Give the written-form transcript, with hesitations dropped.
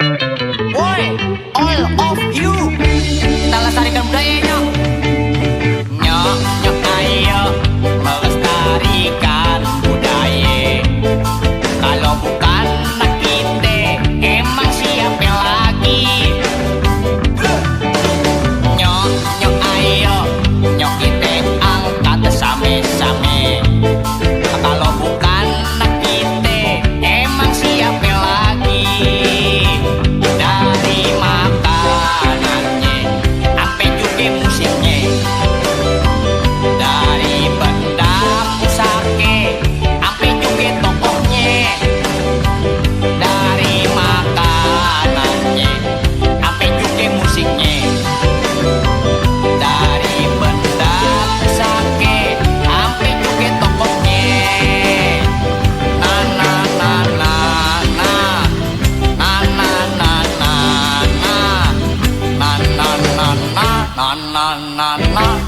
Woi, all of you, kita lestarikan budayanya. Nyok, nyok ayo melestarikan budaya. Kalau bukan anak kita, emang siapa lagi? Nyok, nyok ayo, nyok kita angkat same-same. Kalau bukan anak kita, emang siapa lagi? Dari makanannya, sampai juga musiknya, dari benda pusake, sampai juga tokohnya, dari makanannya, sampai juga musiknya, dari benda pusake, sampai juga tokohnya. Na na na na na na na na na na na na na na na na na.